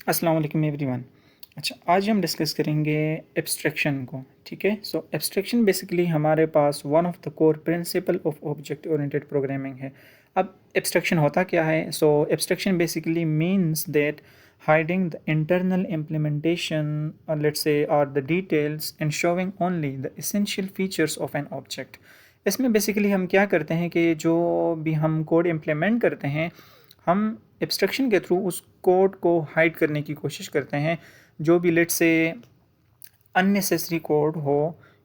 अस्सलाम वालेकुम एवरीवन। अच्छा, आज हम डिस्कस करेंगे एब्स्ट्रैक्शन को। ठीक है, सो एब्स्ट्रैक्शन बेसिकली हमारे पास one of the core principle of object oriented programming है। अब एब्स्ट्रैक्शन होता क्या है? So abstraction basically means that hiding the internal implementation, let's say, or the details, and showing only the essential features of an object. इसमें basically हम क्या करते हैं कि जो भी हम कोड इम्प्लीमेंट करते हैं, हम एब्स्ट्रैक्शन के थ्रू उस कोड को हाइड करने की कोशिश करते हैं। जो भी लेट्स से अननेसेसरी कोड हो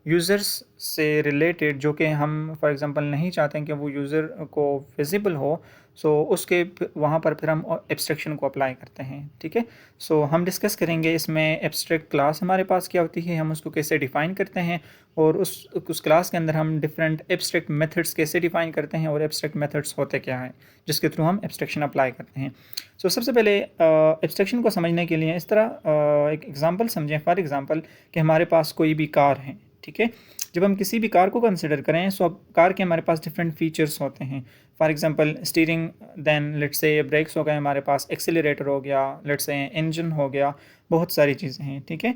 यूज़र्स से रिलेटेड, जो कि हम फॉर एग्जांपल नहीं चाहते हैं कि वो यूज़र को विजिबल हो, सो उसके वहाँ पर फिर हम एब्स्ट्रैक्शन को अप्लाई करते हैं। ठीक है, सो हम डिस्कस करेंगे इसमें एब्स्ट्रैक्ट क्लास हमारे पास क्या होती है, हम उसको कैसे डिफ़ाइन करते हैं, और उस क्लास के अंदर हम डिफरेंट एब्स्ट्रैक्ट मेथड्स कैसे डिफ़ाइन करते हैं, और एब्स्ट्रैक्ट मेथड्स होते क्या हैं जिसके थ्रू हम एब्स्ट्रैक्शन अप्लाई करते हैं। सो सबसे पहले एब्स्ट्रैक्शन को समझने के लिए इस तरह एक एग्जांपल समझें। फॉर एग्जांपल कि हमारे पास कोई भी कार है। ठीक है, जब हम किसी भी कार को कंसिडर करें, सो अब कार के हमारे पास डिफरेंट फीचर्स होते हैं। For example steering, then let's say brakes हो गए हमारे पास, एक्सीलरेटर हो गया, लेट्स से इंजन हो गया, बहुत सारी चीज़ें हैं। ठीक है,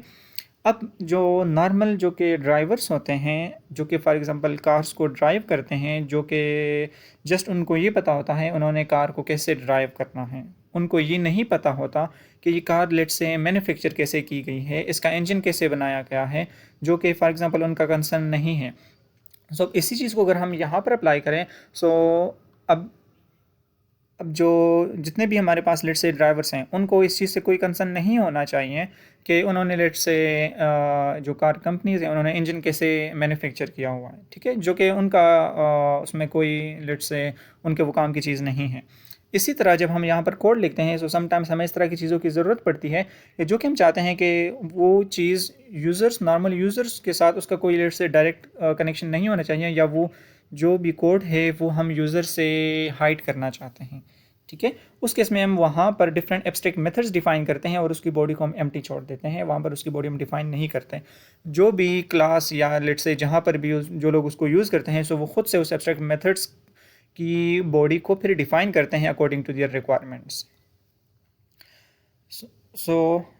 अब जो नॉर्मल जो कि ड्राइवर्स होते हैं, जो कि फॉर एग्जांपल कार्स को ड्राइव करते हैं, जो कि जस्ट उनको ये पता होता है उन्होंने कार को कैसे ड्राइव करना है, उनको ये नहीं पता होता कि ये कार लेट से मैन्युफैक्चर कैसे की गई है, इसका इंजन कैसे बनाया गया है, जो कि फॉर एग्जांपल उनका कंसर्न नहीं है। सो इसी चीज़ को अगर हम यहाँ पर अप्लाई करें, सो अब अब जो जितने भी हमारे पास लेट से ड्राइवर्स हैं, उनको इस चीज़ से कोई कंसर्न नहीं होना चाहिए कि उन्होंने लेट से जो कार कंपनीज हैं उन्होंने इंजन कैसे मैन्युफैक्चर किया हुआ है। ठीक है, जो कि उनका उसमें कोई लेट से उनके वो काम की चीज़ नहीं है। इसी तरह जब हम यहाँ पर कोड लिखते हैं, सो समटाइम्स हमें इस तरह की चीज़ों की ज़रूरत पड़ती है कि जो कि हम चाहते हैं कि वो चीज़ यूज़र्स, नॉर्मल यूज़र्स के साथ उसका कोई लेट से डायरेक्ट कनेक्शन नहीं होना चाहिए, या वो जो भी कोड है वो हम यूज़र से हाइड करना चाहते हैं। ठीक है, उस केस में हम वहाँ पर डिफरेंट एब्स्ट्रैक्ट मेथड्स डिफाइन करते हैं और उसकी बॉडी को हम एम्प्टी छोड़ देते हैं, वहाँ पर उसकी बॉडी हम डिफाइन नहीं करते। जो भी क्लास या लेट से जहाँ पर भी जो लोग उसको यूज़ करते हैं, सो वो खुद से उस एब्स्ट्रैक्ट मेथड्स की बॉडी को फिर डिफाइन करते हैं according to their requirements. So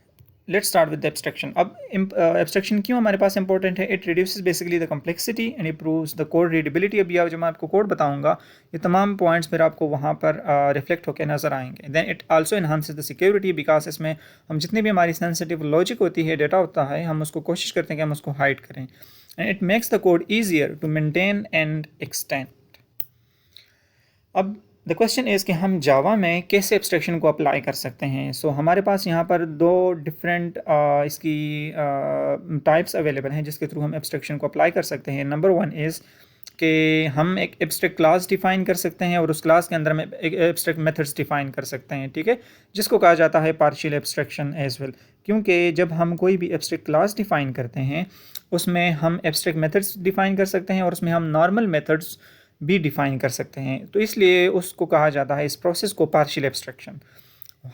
let's start with abstraction. अब एब्स्ट्रैक्शन क्यों हमारे पास इंपॉर्टेंट है? It reduces basically the complexity and improves the code readability. अभी जब मैं आपको कोड बताऊंगा, ये तमाम पॉइंट्स फिर आपको वहाँ पर रिफ्लेक्ट होकर नजर आएंगे। Then it also enhances the security, because इसमें हम जितनी भी हमारी सेंसिटिव लॉजिक होती है, डेटा होता है, हम उसको कोशिश करते हैं कि हम उसको हाइड करें। And it makes the code easier to maintain and extend. अब द क्वेश्चन इज़ कि हम जावा में कैसे एब्स्ट्रैक्शन को अप्लाई कर सकते हैं। सो हमारे पास यहाँ पर दो डिफरेंट इसकी टाइप्स अवेलेबल हैं जिसके थ्रू हम एब्स्ट्रैक्शन को अप्लाई कर सकते हैं। नंबर वन इज़ कि हम एक एब्स्ट्रैक्ट क्लास डिफाइन कर सकते हैं और उस क्लास के अंदर हम एक एब्स्ट्रैक्ट मेथड्स डिफाइन कर सकते हैं। ठीक है, जिसको कहा जाता है पार्शियल एब्स्ट्रैक्शन एज वेल, क्योंकि जब हम कोई भी एब्स्ट्रैक्ट क्लास डिफाइन करते हैं उसमें हम एब्स्ट्रैक्ट मेथड्स डिफाइन कर सकते हैं और उसमें हम नॉर्मल मेथड्स भी डिफाइन कर सकते हैं, तो इसलिए उसको कहा जाता है इस प्रोसेस को पार्शियल एब्स्ट्रैक्शन।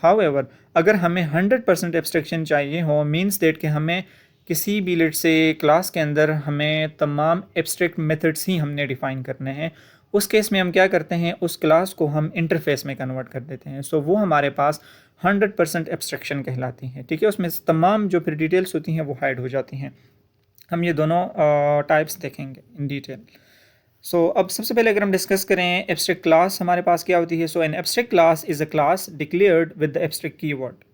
हाउएवर, अगर हमें 100% एब्स्ट्रैक्शन चाहिए हो, मीन्स दैट कि हमें किसी भी लेट से क्लास के अंदर हमें तमाम एब्स्ट्रैक्ट मेथड्स ही हमने डिफाइन करने हैं, उस केस में हम क्या करते हैं, उस क्लास को हम इंटरफेस में कन्वर्ट कर देते हैं। सो वो हमारे पास 100% एब्स्ट्रैक्शन कहलाती है। ठीक है, उसमें तमाम जो फिर डिटेल्स होती हैं वो हाइड हो जाती हैं। हम ये दोनों टाइप्स देखेंगे इन डिटेल। सो अब सबसे पहले अगर हम डिस्कस करें एब्स्ट्रैक्ट क्लास हमारे पास क्या होती है। So an abstract class is a class declared with the abstract keyword.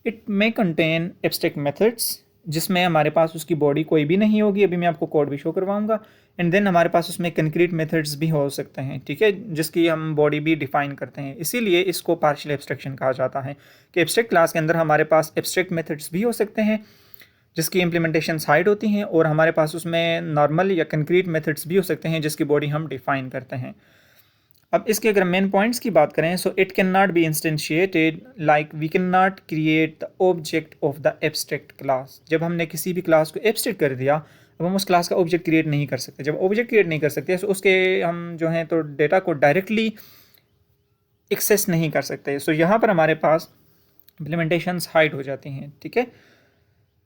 It may contain abstract methods, जिसमें हमारे पास उसकी बॉडी कोई भी नहीं होगी, अभी मैं आपको कोड भी शो करवाऊंगा। एंड देन हमारे पास उसमें कंक्रीट मेथड्स भी हो सकते हैं। ठीक है, जिसकी हम बॉडी भी डिफाइन करते हैं, इसीलिए इसको पार्शियल एब्स्ट्रैक्शन कहा जाता है कि एब्स्ट्रैक्ट क्लास के अंदर हमारे पास एब्स्ट्रैक्ट मेथड्स भी हो सकते हैं जिसकी इम्प्लीमेंटेशन हाइड होती हैं, और हमारे पास उसमें नॉर्मल या कंक्रीट मेथड्स भी हो सकते हैं जिसकी बॉडी हम डिफाइन करते हैं। अब इसके अगर मेन पॉइंट्स की बात करें, so it can not be instantiated, like we can not create the object of the abstract class. जब हमने किसी भी क्लास को एब्स्ट्रैक्ट कर दिया, अब हम उस क्लास का ऑब्जेक्ट क्रिएट नहीं कर सकते। जब ऑब्जेक्ट क्रिएट नहीं कर सकते, तो उसके हम जो हैं तो डेटा को डायरेक्टली एक्सेस नहीं कर सकते। सो यहाँ पर हमारे पास इम्प्लीमेंटेशंस हाइड हो जाती हैं। ठीक है,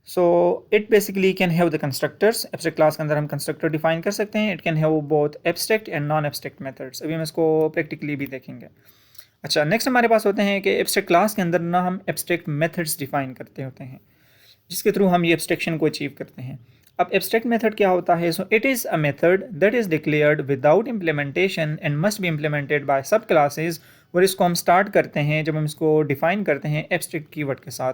so it basically can have the constructors. Abstract class के अंदर हम कंस्ट्रक्टर डिफाइन कर सकते हैं। It can have both abstract and non abstract methods. अभी हम इसको प्रैक्टिकली भी देखेंगे। अच्छा, नेक्स्ट हमारे पास होते हैं कि एब्स्ट्रैक्ट क्लास के अंदर ना हम एब्स्ट्रैक्ट मेथड्स डिफाइन करते होते हैं, जिसके थ्रू हम ये एब्स्ट्रैक्शन को अचीव करते हैं। अब एब्स्ट्रैक्ट मेथड क्या होता है? So it is a method that is declared without implementation and must be implemented by सब क्लासेस। और इसको हम स्टार्ट करते हैं जब हम इसको डिफाइन करते हैं एब्स्ट्रैक्ट कीवर्ड के साथ।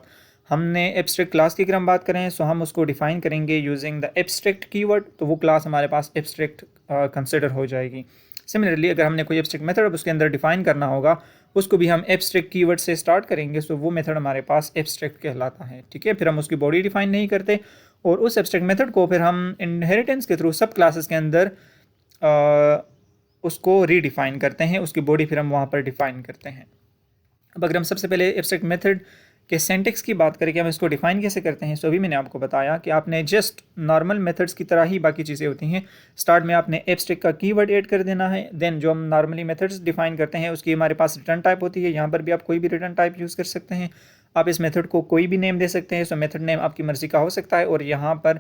हमने एब्स्ट्रैक्ट क्लास की अगर हम बात करें सो हम उसको डिफाइन करेंगे यूजिंग द एब्स्ट्रैक्ट कीवर्ड, तो वो क्लास हमारे पास एब्स्ट्रैक्ट कंसिडर हो जाएगी। सिमिलरली अगर हमने कोई एब्स्ट्रैक्ट मेथड उसके अंदर डिफाइन करना होगा, उसको भी हम एब्स्ट्रैक्ट कीवर्ड से स्टार्ट करेंगे, सो वो मेथड हमारे पास एब्स्ट्रैक्ट कहलाता है। ठीक है, फिर हम उसकी बॉडी डिफाइन नहीं करते और उस एब्स्ट्रैक्ट मेथड को फिर हम इनहेरिटेंस के थ्रू सब क्लासेस के अंदर उसको रीडिफाइन करते हैं, उसकी बॉडी फिर हम वहाँ पर डिफाइन करते हैं। अब अगर हम सबसे पहले एब्स्ट्रैक्ट मेथड के सिंटैक्स की बात करें कि हम इसको डिफाइन कैसे करते हैं, सो अभी मैंने आपको बताया कि आपने जस्ट नॉर्मल मेथड्स की तरह ही बाकी चीज़ें होती हैं। स्टार्ट में आपने एब्स्ट्रैक्ट का कीवर्ड ऐड कर देना है, देन जो हम नॉर्मली मेथड्स डिफाइन करते हैं उसकी हमारे पास रिटर्न टाइप होती है। यहाँ पर भी आप कोई भी रिटर्न टाइप यूज़ कर सकते हैं। आप इस मेथड को कोई भी नेम दे सकते हैं, सो मेथड नेम आपकी मर्ज़ी का हो सकता है। और यहाँ पर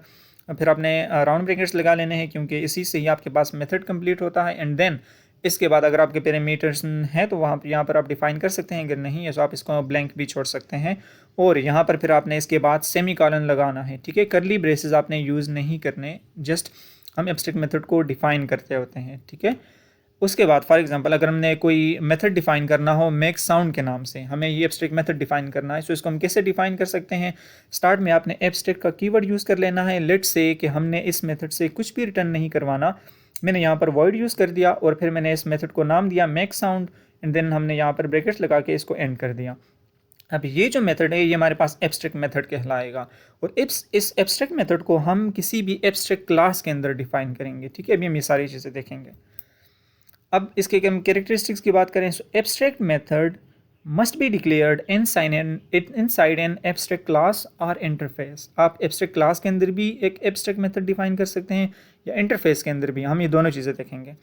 फिर आपने राउंड ब्रैकेट्स लगा लेने हैं, क्योंकि इसी से ही आपके पास मेथड कंप्लीट होता है। एंड देन इसके बाद अगर आपके पैरामीटर्स हैं तो वहाँ यहाँ पर आप डिफाइन कर सकते हैं, अगर नहीं है तो आप इसको ब्लैंक भी छोड़ सकते हैं। और यहाँ पर फिर आपने इसके बाद सेमी कॉलन लगाना है। ठीक है, करली ब्रेसेस आपने यूज़ नहीं करने, जस्ट हम एब्स्ट्रैक्ट मेथड को डिफाइन करते होते हैं। ठीक है, उसके बाद फॉर एग्जांपल अगर हमने कोई मेथड डिफाइन करना हो मेक साउंड के नाम से, हमें ये एब्स्ट्रैक्ट मेथड डिफाइन करना है, तो इसको हम कैसे डिफाइन कर सकते हैं? स्टार्ट में आपने एब्स्ट्रैक्ट का कीवर्ड यूज़ कर लेना है। लेट्स से कि हमने इस मेथड से कुछ भी रिटर्न नहीं करवाना, मैंने यहाँ पर वॉइड यूज़ कर दिया और फिर मैंने इस मेथड को नाम दिया मेक साउंड एंड देन हमने यहाँ पर ब्रैकेट्स लगा के इसको एंड कर दिया। अब ये जो मेथड है ये हमारे पास एब्स्ट्रैक्ट मेथड कहलाएगा। और इस एब्स्ट्रैक्ट मेथड को हम किसी भी एब्स्ट्रैक्ट क्लास के अंदर डिफाइन करेंगे। ठीक है, अभी हम ये सारी चीज़ें देखेंगे। अब इसके हम कैरेक्टरिस्टिक्स की बात करें, abstract method must be declared inside N abstract class और इंटरफेस। आप एब्स्ट्रैक्ट क्लास के अंदर भी एक एब्स्ट्रैक्ट मेथड डिफाइन कर सकते हैं या इंटरफेस के अंदर भी, हम ये दोनों चीज़ें देखेंगे।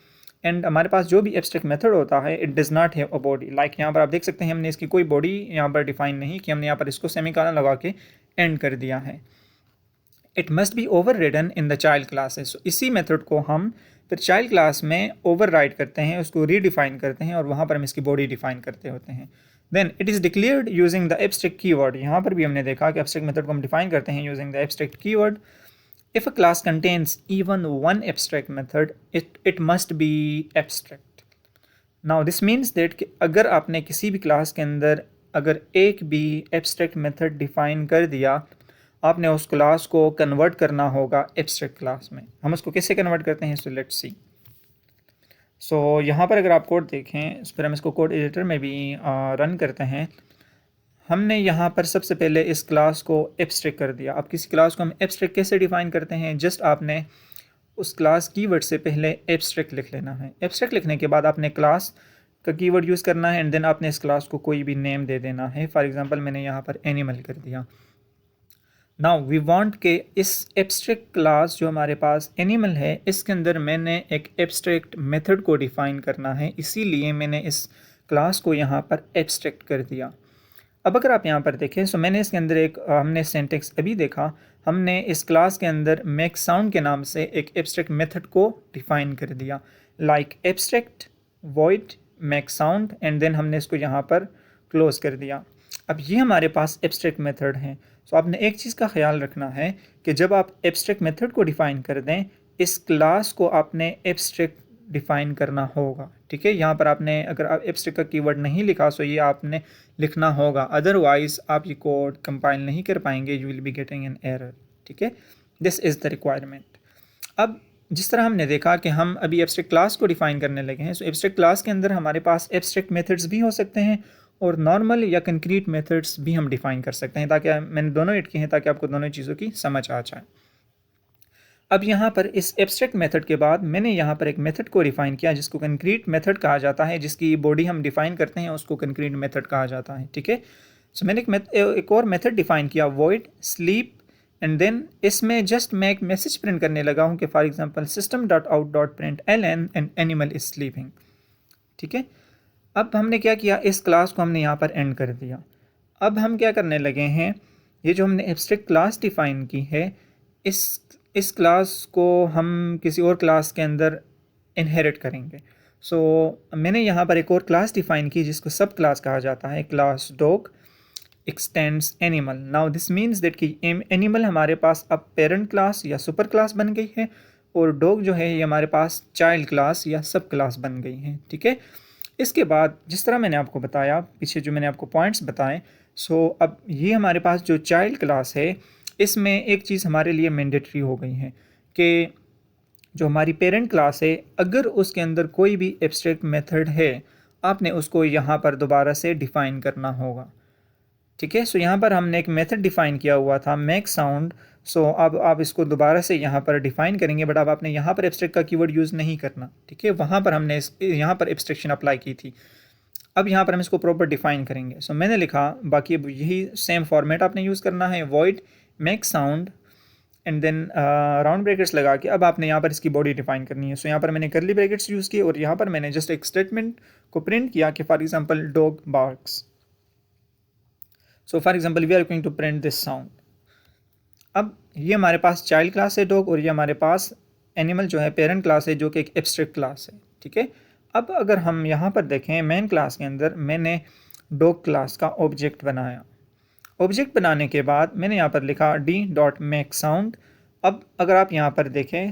एंड हमारे पास जो भी एब्स्ट्रैक्ट मेथड होता है it does not have a body. Like यहाँ पर आप देख सकते हैं हमने इसकी कोई बॉडी यहाँ पर डिफाइन नहीं कि, हमने यहाँ पर इसको सेमीकोलन लगा के एंड कर दिया है। It must be over ridden in the child classes. इसी मेथड को हम फिर चाइल्ड क्लास में ओवर राइट करते हैं, उसको रीडिफाइन करते हैं और वहाँ पर हम इसकी बॉडी डिफाइन करते होते हैं। Then it is declared using the abstract keyword. यहाँ पर भी हमने देखा कि एब्स्ट्रैक्ट मेथड को हम डिफाइन करते हैं using the abstract keyword. If a class contains even one abstract method, it must be abstract. Now this means that कि अगर आपने किसी भी क्लास के अंदर अगर एक भी एब्स्ट्रैक्ट मेथड डिफाइन कर दिया, आपने उस क्लास को कन्वर्ट करना होगा एब्स्ट्रैक्ट क्लास में। हम उसको कैसे कन्वर्ट करते हैं, सो लेट्स सी। सो यहाँ पर अगर आप कोड देखें, फिर हम इसको कोड एडिटर में भी रन करते हैं। हमने यहाँ पर सबसे पहले इस क्लास को एब्स्ट्रैक्ट कर दिया। अब किसी क्लास को हम एब्स्ट्रैक्ट कैसे डिफाइन करते हैं? जस्ट आपने उस क्लास कीवर्ड से पहले एब्स्ट्रैक्ट लिख लेना है। एब्स्ट्रैक्ट लिखने के बाद आपने क्लास का कीवर्ड यूज़ करना है एंड देन आपने इस क्लास को कोई भी नेम दे देना है। फॉर एग्जांपल मैंने यहाँ पर एनिमल कर दिया। नाउ वी वांट के इस एब्स्ट्रैक्ट क्लास जो हमारे पास एनिमल है इसके अंदर मैंने एक एब्स्ट्रैक्ट मेथड को डिफाइन करना है, इसीलिए मैंने इस क्लास को यहाँ पर एब्स्ट्रैक्ट कर दिया। अब अगर आप यहाँ पर देखें, सो मैंने इसके अंदर एक हमने सिंटैक्स अभी देखा, हमने इस क्लास के अंदर मेक साउंड के नाम से एक एब्स्ट्रैक्ट मेथड को डिफाइन कर दिया, like abstract void make sound and then हमने इसको यहाँ पर क्लोज कर दिया। अब ये हमारे पास एब्स्ट्रैक्ट मेथड हैं। सो आपने एक चीज़ का ख्याल रखना है कि जब आप एब्स्ट्रैक्ट मेथड को डिफाइन कर दें, इस क्लास को आपने एब्स्ट्रैक्ट डिफाइन करना होगा। ठीक है, यहाँ पर आपने अगर आप एब्स्ट्रैक्ट का कीवर्ड नहीं लिखा सो ये आपने लिखना होगा, अदरवाइज आप ये कोड कंपाइल नहीं कर पाएंगे, you will be getting an error. ठीक है, दिस इज़ द रिक्वायरमेंट। अब जिस तरह हमने देखा कि हम अभी एब्स्ट्रैक्ट क्लास को डिफाइन करने लगे हैं, सो एब्स्ट्रैक्ट क्लास के अंदर हमारे पास एब्स्ट्रैक्ट मेथड्स भी हो सकते हैं और नॉर्मल या कंक्रीट मेथड्स भी हम डिफाइन कर सकते हैं, ताकि मैंने दोनों ऐड किए हैं ताकि आपको दोनों चीज़ों की समझ आ जाए। अब यहाँ पर इस एब्स्ट्रैक्ट मेथड के बाद मैंने यहाँ पर एक मेथड को डिफाइन किया जिसको कंक्रीट मेथड कहा जाता है, जिसकी बॉडी हम डिफाइन करते हैं उसको कंक्रीट मेथड कहा जाता है। ठीक है, सो मैंने एक और मेथड डिफाइन किया, वॉइड स्लीप एंड देन इसमें जस्ट मैं एक मैसेज प्रिंट करने लगा हूँ कि for example system.out.println and animal is sleeping. ठीक है, अब हमने क्या किया, इस क्लास को हमने यहाँ पर एंड कर दिया। अब हम क्या करने लगे हैं, ये जो हमने एब्स्ट्रैक्ट क्लास डिफाइन की है इस क्लास को हम किसी और क्लास के अंदर इनहेरिट करेंगे। मैंने यहाँ पर एक और क्लास डिफाइन की जिसको सब क्लास कहा जाता है, class dog x tends animal. Now this means that कि एनिमल हमारे पास अब पेरेंट क्लास या सुपर क्लास बन गई है, और डॉग जो है ये हमारे पास चाइल्ड क्लास या सब क्लास बन गई है, ठीक है। इसके बाद जिस तरह मैंने आपको बताया पीछे, जो मैंने आपको पॉइंट्स बताए, अब ये हमारे पास जो चाइल्ड क्लास है इसमें एक चीज़ हमारे लिए मैंडेटरी हो गई है कि जो हमारी पेरेंट क्लास है अगर उसके अंदर कोई भी एब्स्ट्रैक्ट मेथड है आपने उसको यहाँ पर दोबारा से डिफ़ाइन करना होगा, ठीक है। यहाँ पर हमने एक मेथड डिफ़ाइन किया हुआ था मेक साउंड। अब आप इसको दोबारा से यहाँ पर डिफ़ाइन करेंगे, बट अब आपने यहाँ पर एब्स्ट्रैक्ट का कीवर्ड यूज़ नहीं करना, ठीक है। वहाँ पर हमने यहाँ पर एब्स्ट्रैक्शन अप्लाई की थी। अब यहाँ पर हम इसको प्रॉपर डिफ़ाइन करेंगे। मैंने लिखा, बाकी अब यही सेम फॉर्मेट आपने यूज़ करना है, void make sound and then round brackets लगा के अब आपने यहाँ पर इसकी बॉडी डिफाइन करनी है। यहाँ पर मैंने करली ब्रैकेट्स यूज़ किए और यहाँ पर मैंने जस्ट एक स्टेटमेंट को प्रिंट किया कि for example dog barks. For example we are going to print this sound. अब ये हमारे पास चाइल्ड क्लास है डॉग, और ये हमारे पास एनिमल जो है पेरेंट क्लास है, जो कि एक एब्स्ट्रैक्ट क्लास है, ठीक है। अब अगर हम यहाँ पर देखें मेन क्लास के अंदर मैंने डॉग क्लास का ऑब्जेक्ट बनाया। ऑब्जेक्ट बनाने के बाद मैंने यहाँ पर लिखा d.make_sound। अब अगर आप यहाँ पर देखें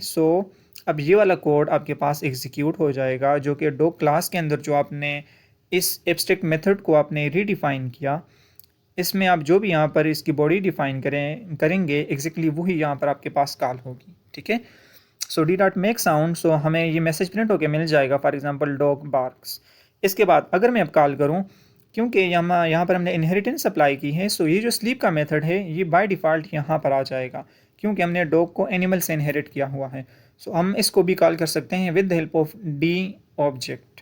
अब ये वाला कोड आपके पास एग्जीक्यूट हो जाएगा, जो कि डॉग क्लास के अंदर जो आपने इस एब्स्ट्रैक्ट मेथड को आपने रीडिफाइन किया, इसमें आप जो भी यहाँ पर इसकी बॉडी डिफाइन करेंगे एग्जैक्टली वही यहाँ पर आपके पास कॉल होगी, ठीक है। d.make_sound, हमें ये मैसेज प्रिंट होकर मिल जाएगा फॉर एग्जांपल डॉग बार्क्स। इसके बाद अगर मैं अब कॉल करूँ, क्योंकि यहाँ पर हमने इनहेरिटेंस अप्लाई की है, ये जो स्लीप का मेथड है ये बाय डिफ़ॉल्ट यहाँ पर आ जाएगा, क्योंकि हमने डॉग को एनिमल से इनहेरिट किया हुआ है। हम इसको भी कॉल कर सकते हैं with the help of D object.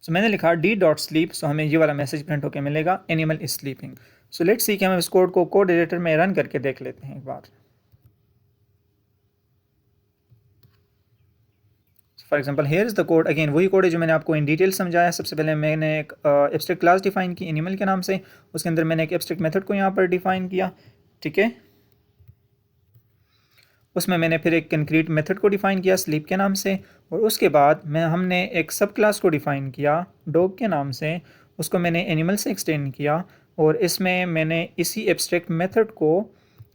मैंने लिखा d.sleep, हमें ये वाला मैसेज प्रिंट होकर मिलेगा animal is sleeping. Let's see कि हम इस कोड को कोड एडिटर में रन करके देख लेते हैं एक बार। For example here is the code. Again वही कोड है जो मैंने आपको इन डिटेल समझाया। सबसे पहले मैंने एक एब्स्ट्रैक्ट क्लास डिफाइन की एनिमल के नाम से, उसके अंदर मैंने एक एब्स्ट्रैक्ट मेथड को यहाँ पर डिफाइन किया, ठीक है। उसमें मैंने फिर एक कंक्रीट मेथड को डिफाइन किया स्लीप के नाम से, और उसके बाद हमने एक सब क्लास को डिफाइन किया डॉग के नाम से, उसको मैंने एनिमल से एक्सटेंड किया, और इसमें मैंने इसी एब्स्ट्रैक्ट मेथड को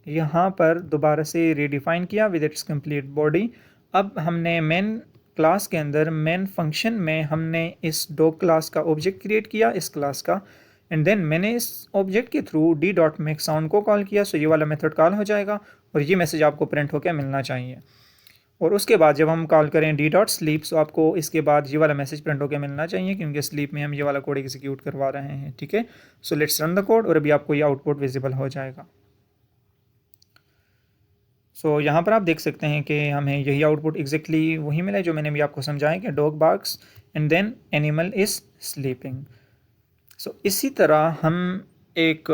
यहाँ पर दोबारा से रीडिफाइन किया विद इट्स कंप्लीट बॉडी। अब हमने मेन क्लास के अंदर मेन फंक्शन में हमने इस डॉग क्लास का ऑब्जेक्ट क्रिएट किया इस क्लास का, एंड देन मैंने इस ऑब्जेक्ट के थ्रू d.make_sound को कॉल किया। ये वाला मेथड कॉल हो जाएगा और ये मैसेज आपको प्रिंट होकर मिलना चाहिए। और उसके बाद जब हम कॉल करें d.sleep, आपको इसके बाद ये वाला मैसेज प्रिंट होकर मिलना चाहिए, क्योंकि स्लीप में हम ये वाला कोड एग्जीक्यूट करवा रहे हैं, ठीक है। लेट्स रन द कोड, और अभी आपको ये आउटपुट विजिबल हो जाएगा। यहाँ पर आप देख सकते हैं कि हमें यही आउटपुट एग्जैक्टली वही मिला है जो मैंने भी आपको समझाया कि dog barks and then animal is sleeping. इसी तरह हम एक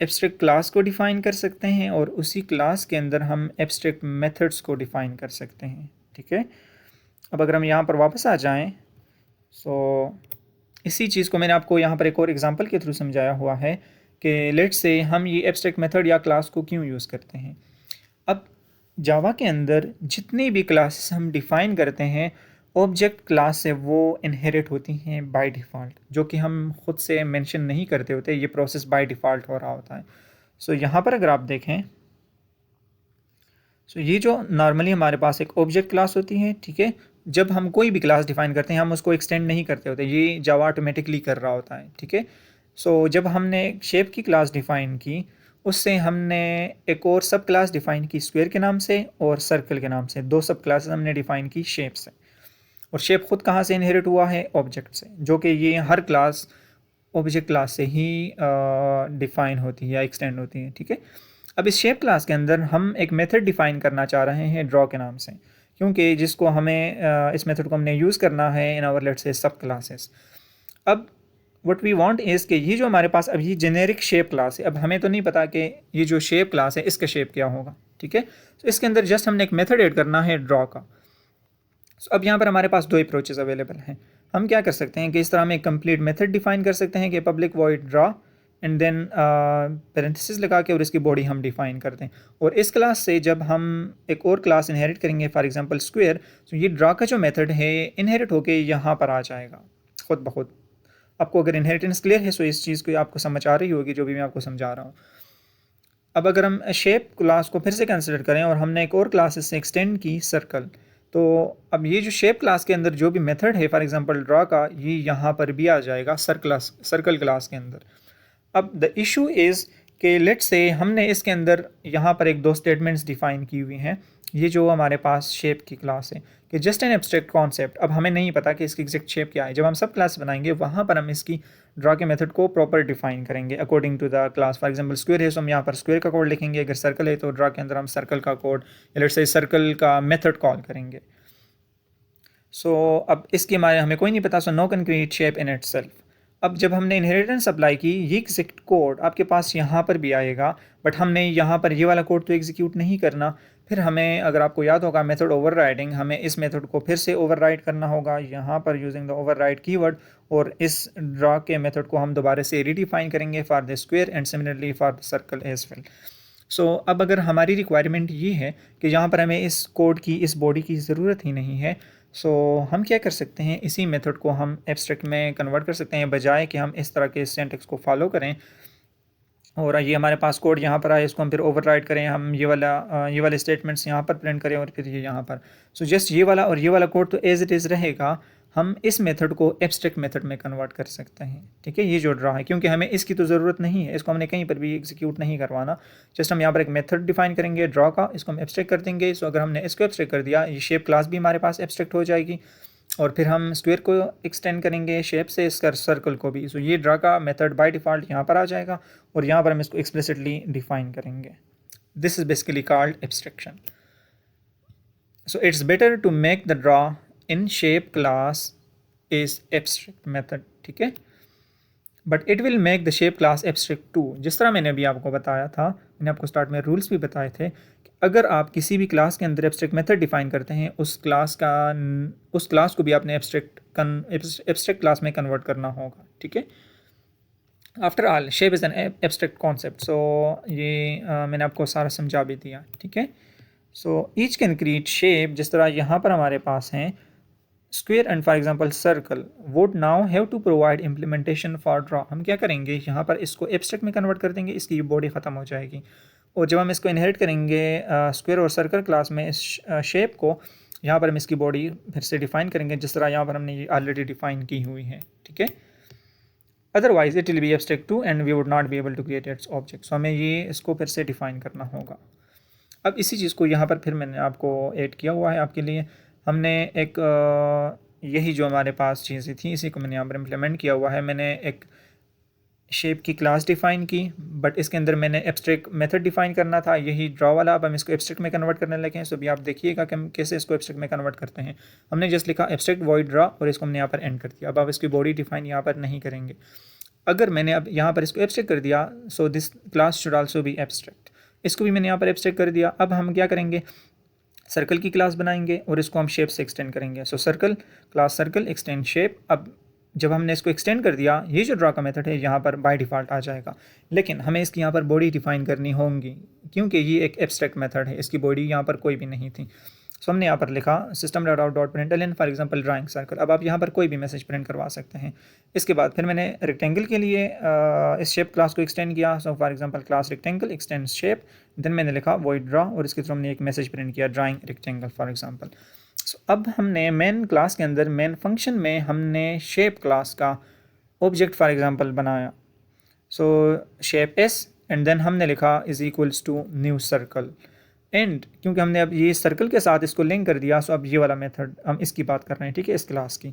एब्स्ट्रैक्ट क्लास को डिफ़ाइन कर सकते हैं, और उसी क्लास के अंदर हम एब्स्ट्रैक्ट मेथड्स को डिफ़ाइन कर सकते हैं, ठीक है। अब अगर हम यहाँ पर वापस आ जाएं, इसी चीज़ को मैंने आपको यहाँ पर एक और एग्जांपल के थ्रू समझाया हुआ है कि लेट्स से हम ये एब्स्ट्रैक्ट मेथड या क्लास को क्यों यूज़ करते हैं। अब जावा के अंदर जितनी भी क्लासेस हम डिफ़ाइन करते हैं ऑब्जेक्ट क्लास से वो इनहेरिट होती हैं बाय डिफ़ॉल्ट, जो कि हम खुद से मेंशन नहीं करते होते, ये प्रोसेस बाय डिफ़ॉल्ट हो रहा होता है। यहाँ पर अगर आप देखें, ये जो नॉर्मली हमारे पास एक ऑब्जेक्ट क्लास होती है, ठीक है। जब हम कोई भी क्लास डिफ़ाइन करते हैं हम उसको एक्सटेंड नहीं करते होते, ये जावा ऑटोमेटिकली कर रहा होता है, ठीक है। जब हमने शेप की क्लास डिफ़ाइन की, उससे हमने एक और सब क्लास डिफ़ाइन की स्क्वायर के नाम से और सर्कल के नाम से, दो सब क्लासेस हमने डिफ़ाइन की शेप से। और शेप खुद कहाँ से इनहेरिट हुआ है, ऑब्जेक्ट से, जो कि ये हर क्लास ऑब्जेक्ट क्लास से ही डिफ़ाइन होती है या एक्सटेंड होती है, ठीक है। अब इस शेप क्लास के अंदर हम एक मेथड डिफ़ाइन करना चाह रहे हैं ड्रॉ के नाम से, क्योंकि जिसको हमें इस मेथड को हमने यूज़ करना है इन आवर लेट्स से सब क्लासेस। अब व्हाट वी वांट इज़ कि ये जो हमारे पास अभी जेनेरिक शेप क्लास है, अब हमें तो नहीं पता कि ये जो शेप क्लास है इसका शेप क्या होगा, ठीक है। इसके अंदर जस्ट हमने एक मेथड ऐड करना है ड्रॉ का। अब यहाँ पर हमारे पास दो अप्रोचेस अवेलेबल हैं। हम क्या कर सकते हैं कि इस तरह हम एक कंप्लीट मेथड डिफाइन कर सकते हैं कि public void draw, and then parenthesis लगा के और इसकी बॉडी हम डिफाइन करते हैं। और इस क्लास से जब हम एक और क्लास इनहेरिट करेंगे, फॉर एग्जांपल स्क्वायर, तो ये ड्रा का जो मेथड है इनहेरिट होके यहाँ पर आ जाएगा खुद ब खुद। आपको अगर इनहेरिटेंस क्लियर है तो इस चीज़ को आपको समझ आ रही होगी जो भी मैं आपको समझा रहा हूँ। अब अगर हम शेप क्लास को फिर से कंसिडर करें और हमने एक और क्लास इससे एक्सटेंड की सर्कल, तो अब ये जो शेप क्लास के अंदर जो भी मेथड है फॉर एग्जांपल ड्रा का, ये यहाँ पर भी आ जाएगा सर्कल क्लास के अंदर। अब द इशू इज़ कि लेट्स से हमने इसके अंदर यहाँ पर एक दो स्टेटमेंट्स डिफाइन की हुई हैं, ये जो हमारे पास शेप की क्लास है कि जस्ट एन एब्स्ट्रैक्ट कॉन्सेप्ट। अब हमें नहीं पता कि इसकी एग्जैक्ट शेप क्या है। जब हम सब क्लास बनाएंगे वहाँ पर हम इसकी ड्रा के मेथड को प्रॉपर डिफाइन करेंगे according to the class. For example square है तो हम यहाँ पर स्क्वायर का कोड लिखेंगे, अगर सर्कल है तो ड्रा के अंदर हम सर्कल का कोड या लेट्स से सर्कल का मेथड कॉल करेंगे। सो अब इसके हमारे हमें कोई नहीं पता, so no concrete shape in itself. अब जब हमने इनहेरिटेंस अप्लाई की, ये एग्जैक्ट कोड आपके पास यहाँ पर भी आएगा, बट हमने यहाँ पर ये वाला कोड तो एग्जीक्यूट नहीं करना। फिर हमें, अगर आपको याद होगा मेथड ओवरराइडिंग, हमें इस मेथड को फिर से ओवरराइड करना होगा यहाँ पर यूजिंग द ओवरराइड कीवर्ड, और इस ड्रा के मेथड को हम दोबारा से रीडिफाइन करेंगे for the square and similarly for the circle as well. So अब अगर हमारी रिक्वायरमेंट ये है कि यहाँ पर हमें इस कोड की, इस बॉडी की ज़रूरत ही नहीं है, सो हम क्या कर सकते हैं, इसी मेथड को हम एब्स्ट्रैक्ट में कन्वर्ट कर सकते हैं, बजाय कि हम इस तरह के सिंटैक्स को फॉलो करें और ये हमारे पास कोड यहाँ पर आए, इसको हम फिर ओवरराइड करें, हम ये वाले स्टेटमेंट्स यहाँ पर प्रिंट करें और फिर ये यहाँ पर। सो जस्ट ये वाला और ये वाला कोड तो एज इट इज़ रहेगा, हम इस मेथड को एब्स्ट्रैक्ट मेथड में कन्वर्ट कर सकते हैं। ठीक है, ये जो ड्रा है, क्योंकि हमें इसकी तो ज़रूरत नहीं है, इसको हमने कहीं पर भी एग्जीक्यूट नहीं करवाना। जस्ट हम यहाँ पर एक मेथड डिफाइन करेंगे ड्रा का, इसको हम एब्स्ट्रैक्ट कर देंगे। सो अगर हमने इसको एब्स्ट्रैक्ट कर दिया, ये शेप क्लास भी हमारे पास एब्स्ट्रैक्ट हो जाएगी, और फिर हम स्क्वायर को एक्सटेंड करेंगे शेप से, इसका सर्कल को भी। सो ये ड्रा का मेथड बाय डिफ़ॉल्ट यहाँ पर आ जाएगा और यहाँ पर हम इसको एक्सप्लिसिटली डिफाइन करेंगे। This is basically called abstraction. So it's better to make the draw in shape class is abstract method. ठीक है, but it will make the shape class abstract too. जिस तरह मैंने अभी आपको बताया था, मैंने आपको स्टार्ट में रूल्स भी बताए थे कि अगर आप किसी भी क्लास के अंदर एब्स्ट्रैक्ट मेथड डिफाइन करते हैं, उस क्लास को भी आपने एब्स्ट्रैक्ट क्लास में कन्वर्ट करना होगा। ठीक है, after all shape is an abstract concept. So ये मैंने आपको सारा समझा भी दिया। ठीक है, so each can create shape, जिस तरह यहाँ पर हमारे पास हैं square and for example circle, would now have to provide implementation for draw. हम क्या करेंगे, यहाँ पर इसको एब्स्ट्रैक्ट में कन्वर्ट कर देंगे, इसकी बॉडी ख़त्म हो जाएगी। और जब हम इसको इनहेरिट करेंगे स्क्वायर और सर्कल क्लास में, इस शेप को, यहाँ पर हम इसकी बॉडी फिर से डिफाइन करेंगे जिस तरह यहाँ पर हमने ये ऑलरेडी डिफाइन की हुई है। ठीक है, otherwise it will be abstract too and we would not be able to create its object. So हमें ये इसको फिर से डिफाइन करना होगा। अब इसी चीज़ को यहाँ पर फिर मैंने आपको ऐड किया हुआ है आपके लिए। हमने एक यही जो हमारे पास चीज़ें थी, इसी को मैंने यहाँ पर इम्प्लीमेंट किया हुआ है। मैंने एक शेप की क्लास डिफाइन की, बट इसके अंदर मैंने एब्स्ट्रैक्ट मेथड डिफाइन करना था, यही ड्रा वाला। अब हम इसको एब्स्ट्रैक्ट में कन्वर्ट करने लगे हैं। सो अभी आप देखिएगा कि हम कैसे इसको एब्स्ट्रैक्ट में कन्वर्ट करते हैं। हमने जस्ट लिखा एब्स्ट्रैक्ट वॉइड ड्रा और इसको हमने यहाँ पर एंड कर दिया। अब आप इसकी बॉडी डिफाइन यहाँ पर नहीं करेंगे। अगर मैंने अब यहाँ पर इसको एब्स्ट्रैक्ट कर दिया, so this class should also be abstract. इसको भी मैंने यहाँ पर एब्स्ट्रैक्ट कर दिया। अब हम क्या करेंगे, सर्कल की क्लास बनाएंगे और इसको हम शेप से एक्सटेंड करेंगे। सो circle class circle extend shape. अब जब हमने इसको एक्सटेंड कर दिया, ये जो ड्रा का मेथड है यहाँ पर बाय डिफ़ॉल्ट आ जाएगा, लेकिन हमें इसकी यहाँ पर बॉडी डिफाइन करनी होगी, क्योंकि ये एक एब्स्ट्रैक्ट मेथड है, इसकी बॉडी यहाँ पर कोई भी नहीं थी। सो हमने यहाँ पर लिखा system.out.println for example drawing circle. अब आप यहाँ पर कोई भी मैसेज प्रिंट करवा सकते हैं। इसके बाद फिर मैंने रेक्टेंगल के लिए इस शेप क्लास को एक्सटेंड किया। So for example class rectangle extend shape, then मैंने लिखा वॉइड ड्रा और इसके थ्रू हमने एक मैसेज प्रिंट किया drawing rectangle for example. So अब हमने मेन क्लास के अंदर मेन फंक्शन में हमने शेप क्लास का ऑब्जेक्ट फॉर एग्जांपल बनाया। So shape s and then हमने लिखा is equals to new circle and, क्योंकि हमने अब ये सर्कल के साथ इसको लिंक कर दिया। सो अब ये वाला मेथड हम इसकी बात कर रहे हैं। ठीक है, इस क्लास की।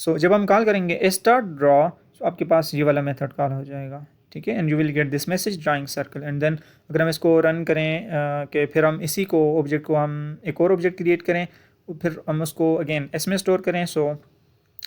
सो जब हम कॉल करेंगे स्टार्ट ड्रा, तो आपके पास ये वाला मेथड कॉल हो जाएगा। ठीक है, and you will get this message drawing circle. And then अगर हम इसको रन करें कि फिर हम इसी को ऑब्जेक्ट को हम एक और ऑब्जेक्ट क्रिएट करें, फिर हम उसको अगेन एस में स्टोर करें। सो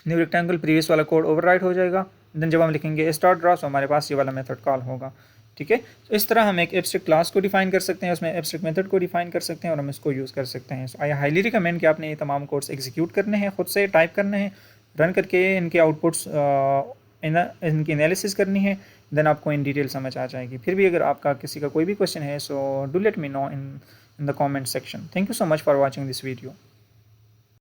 न्यू रेक्टेंगल प्रीवियस वाला कोड ओवरराइट हो जाएगा। देन जब हम लिखेंगे स्टार्ट ड्रा, सो हमारे पास ये वाला मेथड कॉल होगा। ठीक है, तो इस तरह हम एक एब्स्ट्रैक्ट क्लास को डिफाइन कर सकते हैं, उसमें एब्स्ट्रैक्ट मेथड को डिफाइन कर सकते हैं और हम इसको यूज़ कर सकते हैं। सो आई हाईली रिकमेंड कि आपने ये तमाम कोड्स एग्जीक्यूट करने हैं, खुद से टाइप करने हैं, रन करके इनके आउटपुट्स इनकी एनालिसिस करनी है, देन आपको इन डिटेल समझ आ जाएगी। फिर भी अगर आपका किसी का कोई भी क्वेश्चन है so do let me know in the comment section. Thank you so much for watching this video.